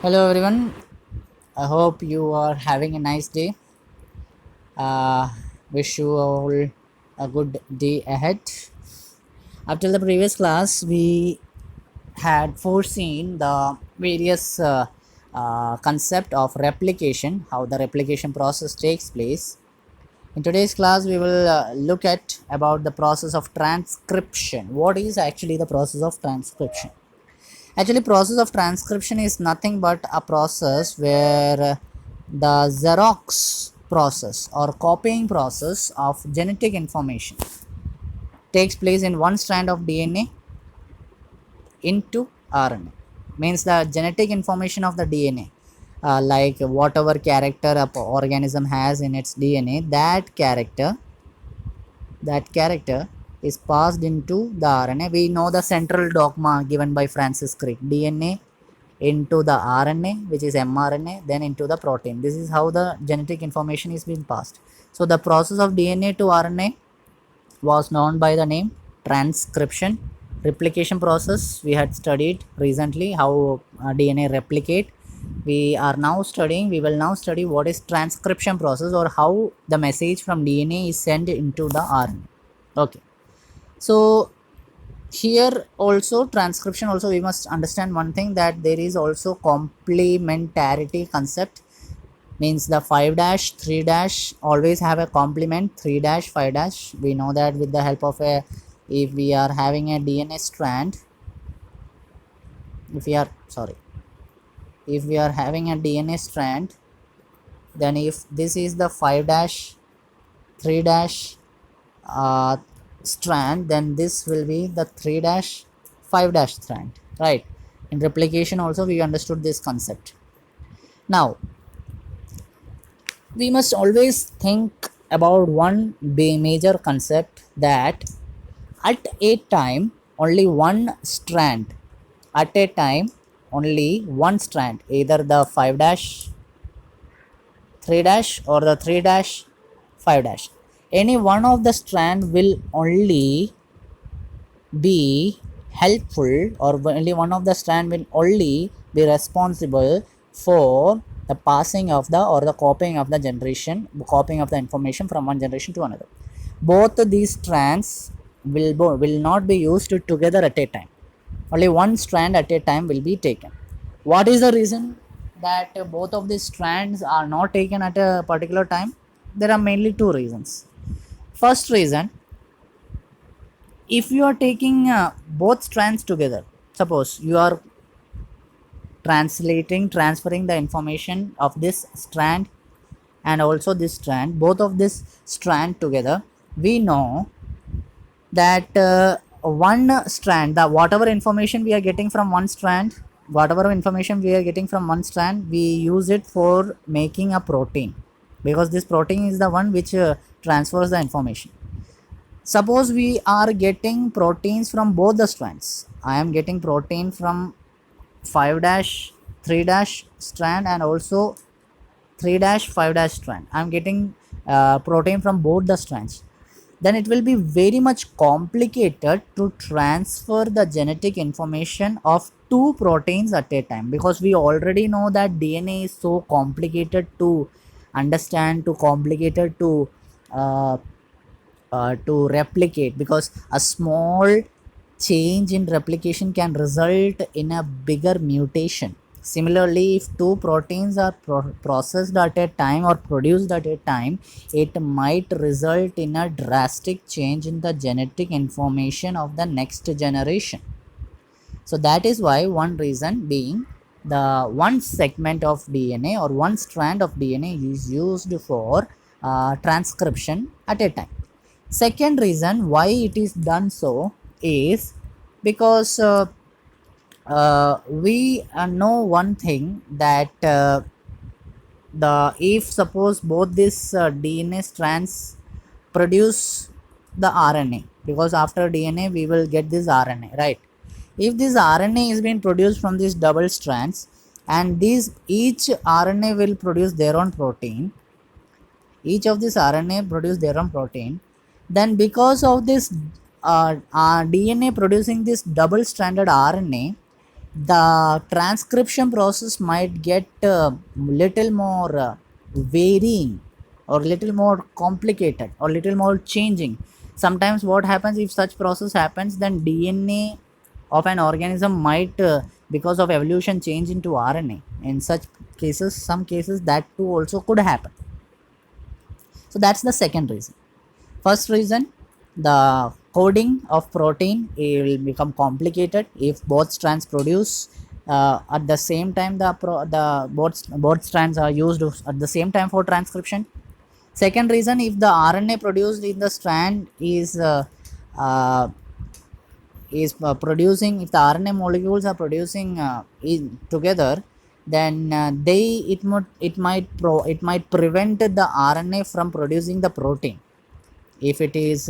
Hello everyone. I hope you are having a nice day. Uh, Wish you all a good day ahead. After the previous class, we had foreseen the various concept of replication, how the replication process takes place. In today's class, we will look at about the process of transcription. What is actually the process of transcription? Actually, process of transcription is nothing but a process where the Xerox process or copying process of genetic information takes place in one strand of DNA into RNA. Means the genetic information of the DNA, like whatever character a organism has in its DNA, that character is passed into the RNA. We know the central dogma given by Francis Crick: DNA into the RNA, which is mRNA, then into the protein. This is how the genetic information is being passed. So the process of DNA to RNA was known by the name transcription. Replication process we had studied recently, how DNA replicate. We will now study what is transcription process, or how the message from DNA is sent into the RNA. Okay, so here also transcription also we must understand one thing, that there is also complementarity concept. Means the 5 dash 3 dash always have a complement. 3 dash 5 dash, we know that with the help of a, if we are having a DNA strand, if we are sorry if we are having a DNA strand, then if this is the 5 dash 3 dash uh, strand, then this will be the 3 dash 5 dash strand, right? In replication also we understood this concept. Now we must always think about one major concept, that at a time only one strand, at a time only one strand, either the 5 dash 3 dash or the 3 dash 5 dash, any one of the strand will only be helpful, or only one of the strand will only be responsible for the passing of the, or the copying of the copying of the information from one generation to another. Both these strands will not be used together at a time. Only one strand at a time will be taken. What is the reason that both of these strands are not taken at a particular time? There are mainly two reasons. First reason, if you are taking both strands together, suppose you are transferring the information of this strand and also this strand, both of this strand together, we know that one strand, the whatever information we are getting from one strand, we use it for making a protein, because this protein is the one which transfers the information. Suppose we are getting proteins from both the strands. I am getting protein from 5 dash 3 dash strand and also 3 dash 5 dash strand. I am getting protein from both the strands. Then it will be very much complicated to transfer the genetic information of two proteins at a time, because we already know that DNA is so complicated to understand, too complicated uh, to replicate, because a small change in replication can result in a bigger mutation. Similarly, if two proteins are processed at a time or produced at a time, it might result in a drastic change in the genetic information of the next generation. So that is why one reason being, the one segment of DNA or one strand of DNA is used for transcription at a time. Second reason why it is done so is because we know one thing, that the if suppose both these DNA strands produce the RNA, because after DNA we will get this RNA, right? If this RNA is being produced from these double strands, and these each RNA will produce their own protein, each of this RNA produce their own protein, then because of this DNA producing this double stranded RNA, the transcription process might get little more varying or little more complicated or little more changing. Sometimes what happens, if such process happens, then DNA of an organism might because of evolution change into RNA. In such cases, some cases that too also could happen. So that's the second reason. First reason, the coding of protein will become complicated if both strands produce at the same time. Both strands are used at the same time for transcription. Second reason, if the RNA produced in the strand uh, producing, if the RNA molecules are producing together, then it might prevent the RNA from producing the protein. If it is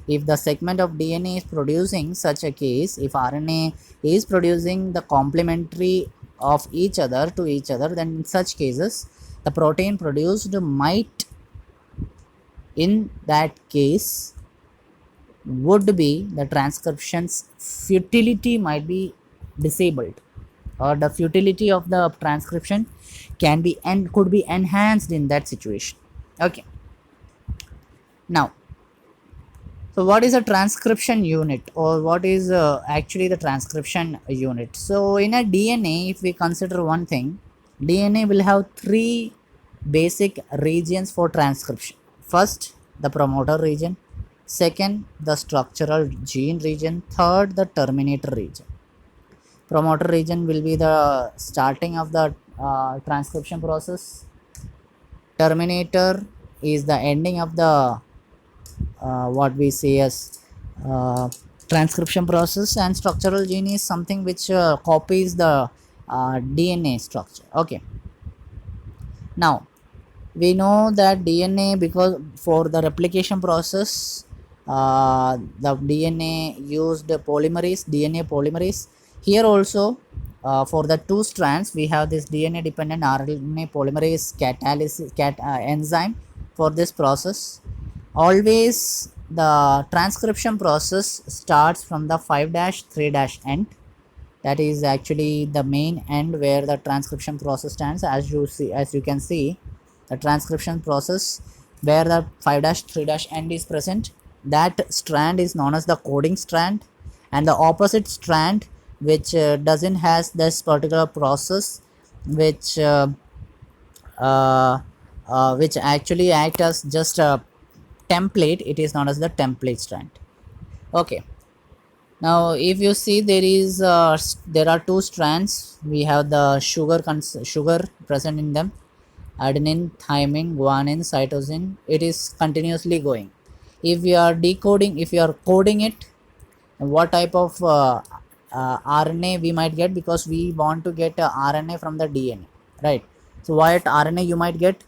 if the segment of DNA is producing such a case, if RNA is producing the complementary of each other to each other, then in such cases the protein produced might, in that case, would be the transcription's futility might be disabled, or the futility of the transcription can be and could be enhanced in that situation. Okay, now, so what is a transcription unit, or what is actually the transcription unit? So in a DNA, if we consider one thing, DNA will have three basic regions for transcription. First, the promoter region. Second, the structural gene region. Third, the terminator region. Promoter region will be the starting of the transcription process. Terminator is the ending of the what we say as transcription process, and structural gene is something which copies the DNA structure. Okay, now we know that DNA, because for the replication process the DNA used DNA polymerase. Here also for the two strands we have this DNA dependent RNA polymerase catalysis enzyme for this process. Always the transcription process starts from the 5' 3' end. That is actually the main end where the transcription process stands. As you can see, the transcription process where the 5' 3' end is present, that strand is known as the coding strand, and the opposite strand which doesn't has this particular process, which actually act as just a template, it is known as the template strand. Okay, now if you see, there are two strands. We have the sugar present in them, adenine, thymine, guanine, cytosine. It is continuously going. If you are coding it, what type of RNA we might get, because we want to get RNA from the DNA, right? So what RNA you might get?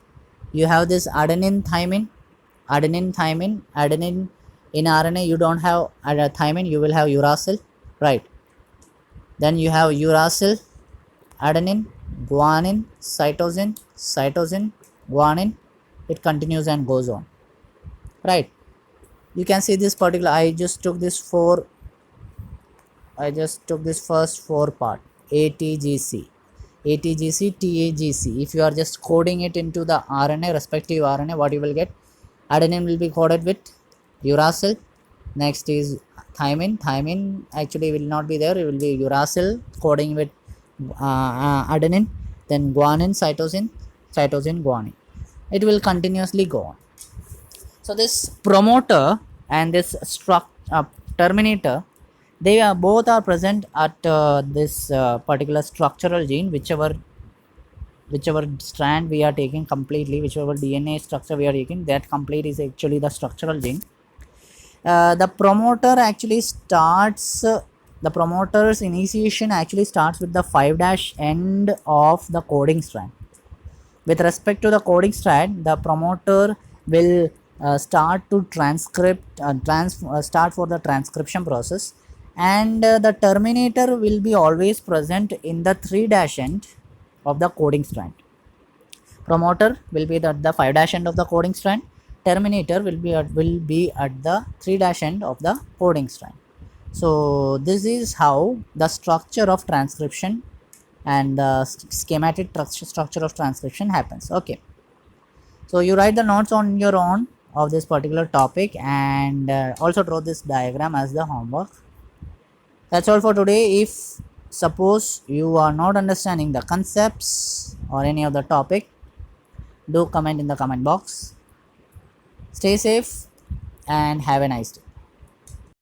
You have this adenine, thymine. In RNA you don't have thymine, you will have uracil, right? Then you have uracil, adenine, guanine, cytosine, guanine. It continues and goes on, right? You can see this particular, I just took this first four part: ATGC, TAGC. If you are just coding it into the RNA, respective RNA, what you will get? Adenine will be coded with uracil. Next is thymine actually will not be there, it will be uracil coding with adenine. Then guanine, cytosine, guanine. It will continuously go on. So this promoter and this terminator, they are both are present at this particular structural gene, whichever strand we are taking completely, whichever DNA structure we are taking, that complete is actually the structural gene. The promoter actually starts the promoter's initiation actually starts with the 5' end of the coding strand. With respect to the coding strand, the promoter will start to start for the transcription process, and the terminator will be always present in the 3' end of the coding strand. Promoter will be at the 5' end of the coding strand. Terminator will be at the 3' end of the coding strand. So this is how the structure of transcription and the schematic structure of transcription happens. Okay, so you write the notes on your own of this particular topic, and also draw this diagram as the homework. That's all for today. If suppose you are not understanding the concepts or any of the topic, do comment in the comment box. Stay safe and have a nice day.